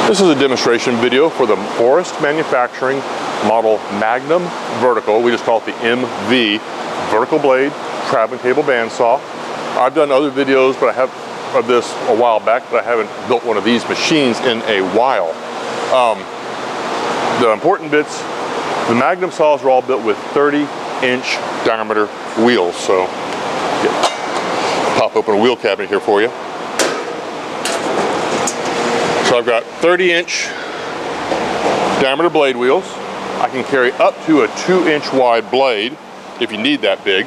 This is a demonstration video for the Forest Manufacturing model Magnum Vertical. We just call it the MV, vertical blade traveling table bandsaw. I've done other videos but I have of this a while back, but I haven't built one of these machines in a while. The important bits, the Magnum saws are all built with 30-inch diameter wheels. So pop open a wheel cabinet here for you. So I've got 30-inch diameter blade wheels. I can carry up to a 2-inch wide blade if you need that big.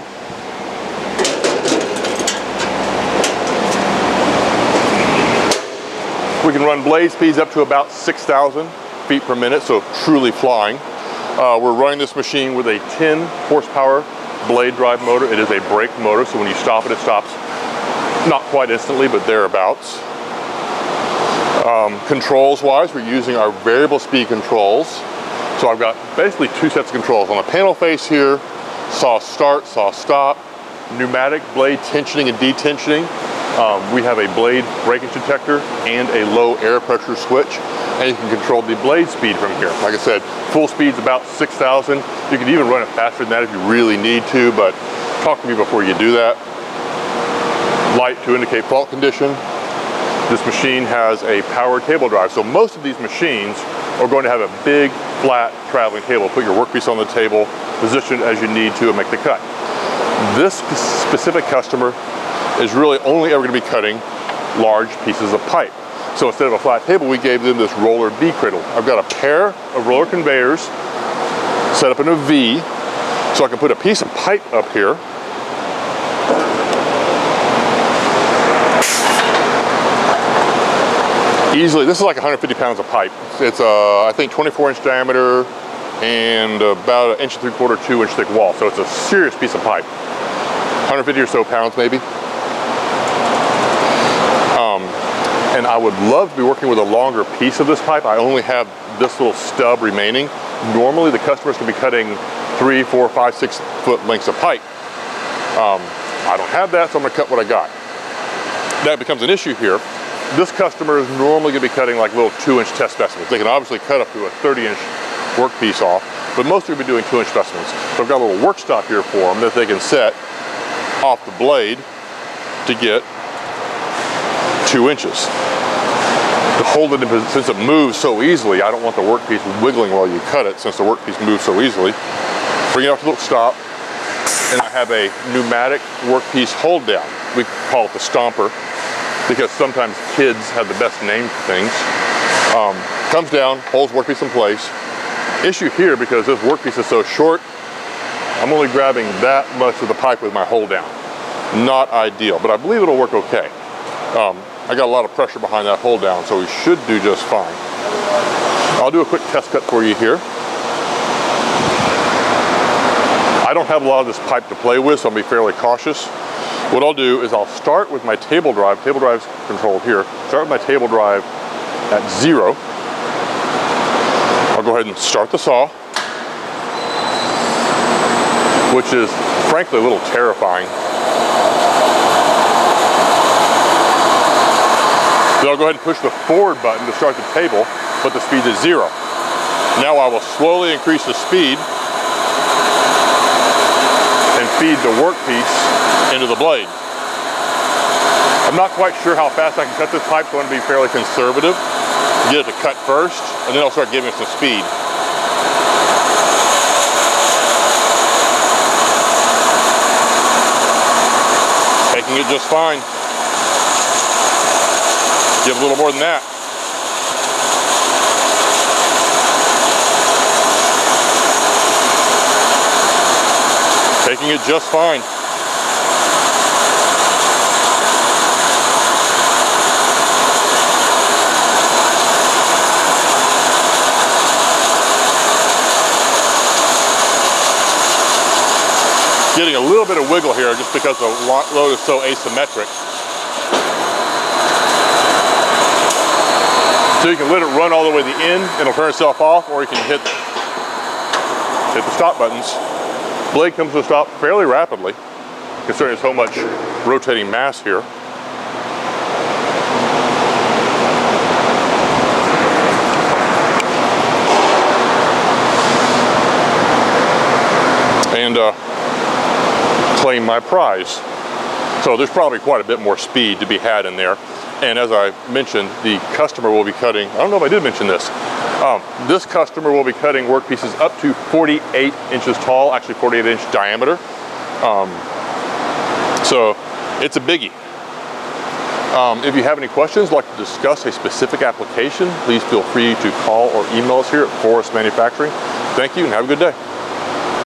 We can run blade speeds up to about 6,000 feet per minute, so truly flying. We're running this machine with a 10 horsepower blade drive motor. It is a brake motor, so when you stop it, it stops not quite instantly, but thereabouts. Controls wise, we're using our variable speed controls. So I've got basically two sets of controls. On the panel face here, saw start, saw stop, pneumatic blade tensioning and detensioning. We have a blade breakage detector and a low air pressure switch, and you can control the blade speed from here. Like I said, full speed's about 6,000. You can even run it faster than that if you really need to, but talk to me before you do that. Light to indicate fault condition. This machine has a powered table drive, so most of these machines are going to have a big, flat traveling table. Put your workpiece on the table, position it as you need to, and make the cut. This specific customer is really only ever going to be cutting large pieces of pipe. So instead of a flat table, we gave them this roller V cradle. I've got a pair of roller conveyors set up in a V, so I can put a piece of pipe up here. Easily, this is like 150 pounds of pipe. It's I think 24-inch diameter and about 1 3/4, 2-inch thick wall. So it's a serious piece of pipe. 150 or so pounds maybe. And I would love to be working with a longer piece of this pipe. I only have this little stub remaining. Normally the customers can be cutting 3, 4, 5, 6 foot lengths of pipe. I don't have that, so I'm gonna cut what I got. That becomes an issue here. This customer is normally going to be cutting like little 2-inch test specimens. They can obviously cut up to a 30-inch workpiece off, but most are going to be doing 2-inch specimens. So I've got a little work stop here for them that they can set off the blade to get 2 inches. To hold it in position, since it moves so easily, I don't want the workpiece wiggling while you cut it, since the workpiece moves so easily. Bring it off to the little stop, and I have a pneumatic workpiece hold down. We call it the stomper, because sometimes kids have the best name for things. Comes down, holds workpiece in place. Issue here, because this workpiece is so short, I'm only grabbing that much of the pipe with my hold down. Not ideal, but I believe it'll work okay. I got a lot of pressure behind that hold down, so we should do just fine. I'll do a quick test cut for you here. I don't have a lot of this pipe to play with, so I'll be fairly cautious. What I'll do is I'll start with my table drive. Table drive's controlled here. Start with my table drive at 0. I'll go ahead and start the saw, which is frankly a little terrifying. Then I'll go ahead and push the forward button to start the table, but the speed is 0. Now I will slowly increase the speed and feed the workpiece into the blade. I'm not quite sure how fast I can cut this pipe, so I'm going to be fairly conservative. Get it to cut first, and then I'll start giving it some speed. Taking it just fine. Give a little more than that. Taking it just fine. Getting a little bit of wiggle here just because the load is so asymmetric. So you can let it run all the way to the end and it'll turn itself off, or you can hit the stop buttons. Blade comes to a stop fairly rapidly, considering there's so much rotating mass here. and claim my prize. So there's probably quite a bit more speed to be had in there. And as I mentioned, the customer will be cutting, I don't know if I did mention this, this customer will be cutting workpieces up to 48 inches tall, actually 48-inch diameter. So it's a biggie. If you have any questions, like to discuss a specific application, please feel free to call or email us here at Forest Manufacturing. Thank you and have a good day.